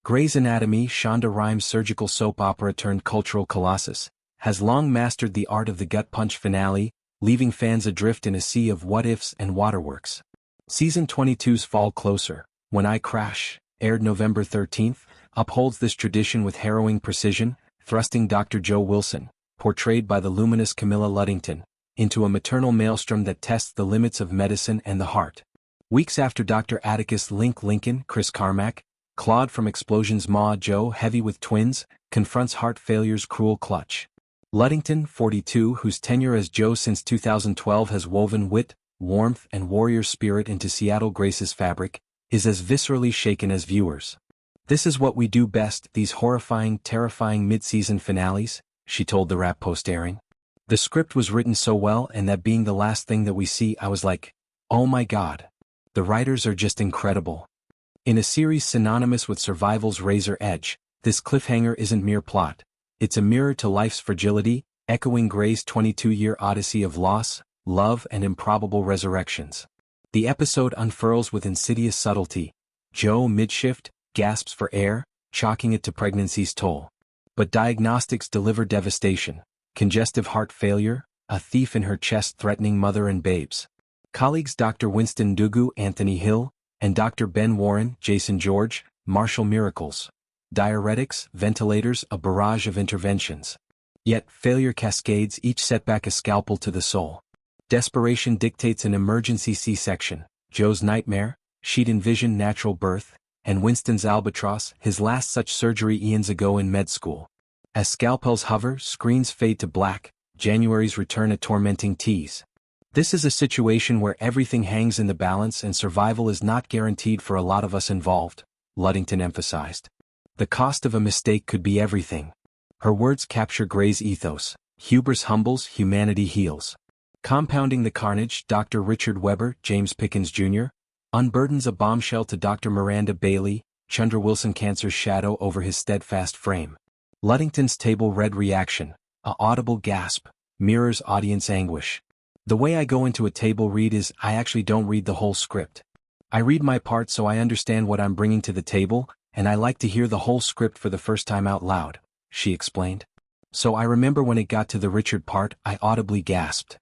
Grey's Anatomy, Shonda Rhimes' surgical soap opera turned cultural colossus, has long mastered the art of the gut punch finale, leaving fans adrift in a sea of what-ifs and waterworks. Season 22's Fall Closer, When I Crash, aired November 13th, upholds this tradition with harrowing precision, thrusting Dr. Joe Wilson, portrayed by the luminous Camilla Luddington, into a maternal maelstrom that tests the limits of medicine and the heart. Weeks after Dr. Atticus Lincoln, Chris Carmack, clawed from Explosion's Ma Joe, heavy with twins, confronts heart failure's cruel clutch. Luddington, 42, whose tenure as Joe since 2012 has woven wit, warmth and warrior spirit into Seattle Grace's fabric, is as viscerally shaken as viewers. "This is what we do best, these horrifying, terrifying mid-season finales," she told the Wrap post airing. "The script was written so well, and that being the last thing that we see, I was like, oh my god. The writers are just incredible." In a series synonymous with survival's razor edge, this cliffhanger isn't mere plot. It's a mirror to life's fragility, echoing Grey's 22-year odyssey of loss, love and improbable resurrections. The episode unfurls with insidious subtlety. Joe, mid-shift, gasps for air, chalking it to pregnancy's toll. But diagnostics deliver devastation: congestive heart failure, a thief in her chest threatening mother and babes. Colleagues Dr. Winston Dugu, Anthony Hill, and Dr. Ben Warren, Jason George, marshal miracles. Diuretics, ventilators, a barrage of interventions. Yet, failure cascades, each setback a scalpel to the soul. Desperation dictates an emergency C-section. Joe's nightmare, she'd envisioned natural birth, and Winston's albatross, his last such surgery eons ago in med school. As scalpels hover, screens fade to black, January's return a tormenting tease. This is a situation where everything hangs in the balance and survival is not guaranteed for a lot of us involved, Luddington emphasized. The cost of a mistake could be everything. Her words capture Grey's ethos: hubris humbles, humanity heals. Compounding the carnage, Dr. Richard Webber, James Pickens Jr., unburdens a bombshell to Dr. Miranda Bailey, Chandra Wilson Cancer's shadow over his steadfast frame. Luddington's table-read reaction, a audible gasp, mirrors audience anguish. "The way I go into a table read is I actually don't read the whole script. I read my part so I understand what I'm bringing to the table, and I like to hear the whole script for the first time out loud," she explained. "So I remember when it got to the Richard part, I audibly gasped."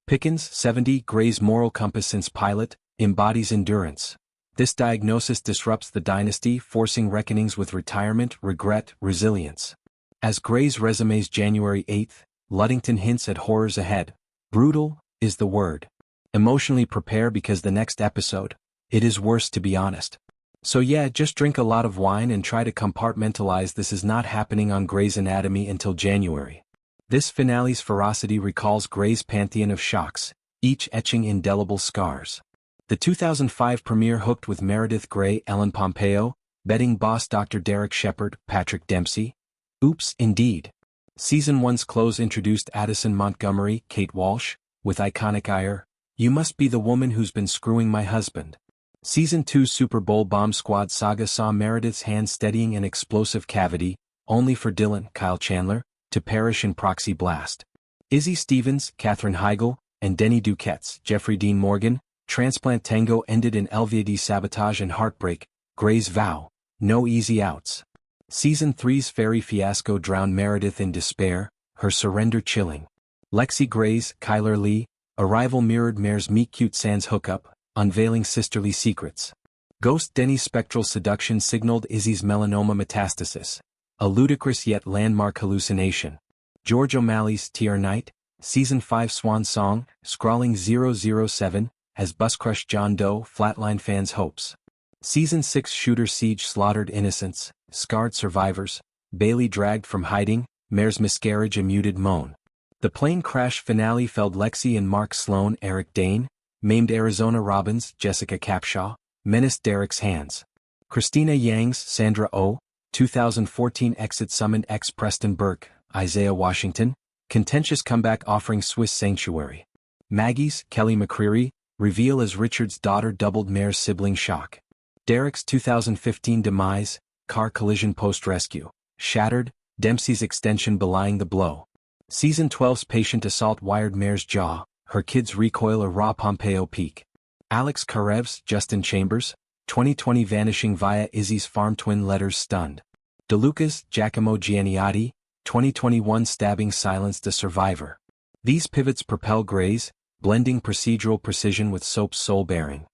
Pickens, 70, Grey's moral compass since pilot, embodies endurance. This diagnosis disrupts the dynasty, forcing reckonings with retirement, regret, resilience. As Grey's resume's January 8th, Luddington hints at horrors ahead. Brutal is the word. Emotionally prepare because the next episode, it is worse, to be honest. So yeah, just drink a lot of wine and try to compartmentalize. This is not happening on Grey's Anatomy until January. This finale's ferocity recalls Grey's pantheon of shocks, each etching indelible scars. The 2005 premiere hooked with Meredith Grey, Ellen Pompeo, betting boss Dr. Derek Shepherd, Patrick Dempsey. Oops, indeed. Season 1's close introduced Addison Montgomery, Kate Walsh, with iconic ire, "You must be the woman who's been screwing my husband." Season 2's Super Bowl Bomb Squad saga saw Meredith's hand steadying an explosive cavity, only for Dylan, Kyle Chandler, to perish in proxy blast. Izzy Stevens, Katherine Heigl, and Denny Duquette's Jeffrey Dean Morgan, transplant tango ended in LVD sabotage and heartbreak. Grey's vow, no easy outs. Season 3's ferry fiasco drowned Meredith in despair, her surrender chilling. Lexi Grey's Kyler Lee arrival mirrored Mare's meet-cute sans hookup, unveiling sisterly secrets. Ghost Denny's spectral seduction signaled Izzy's melanoma metastasis, a ludicrous yet landmark hallucination. George O'Malley's TR Night, Season 5 swan song, scrawling 007, as bus-crushed John Doe flatline fans' hopes. Season 6 Shooter Siege slaughtered innocents, scarred survivors, Bailey dragged from hiding, Mare's miscarriage a muted moan. The plane crash finale felled Lexi and Mark Sloan, Eric Dane, maimed Arizona Robbins, Jessica Capshaw, menaced Derek's hands. Christina Yang's Sandra Oh, 2014 exit summoned ex-Preston Burke, Isaiah Washington, contentious comeback offering Swiss sanctuary. Maggie's Kelly McCreary, reveal as Richard's daughter doubled Mare's sibling shock. Derek's 2015 demise, car collision post-rescue, shattered, Dempsey's extension belying the blow. Season 12's patient assault wired Mare's jaw, her kids recoil a raw Pompeo peak. Alex Karev's Justin Chambers, 2020 vanishing via Izzy's farm twin letters stunned. DeLucas, Giacomo Gianniotti, 2021 stabbing silenced a survivor. These pivots propel Grey's, blending procedural precision with soap's soul-bearing.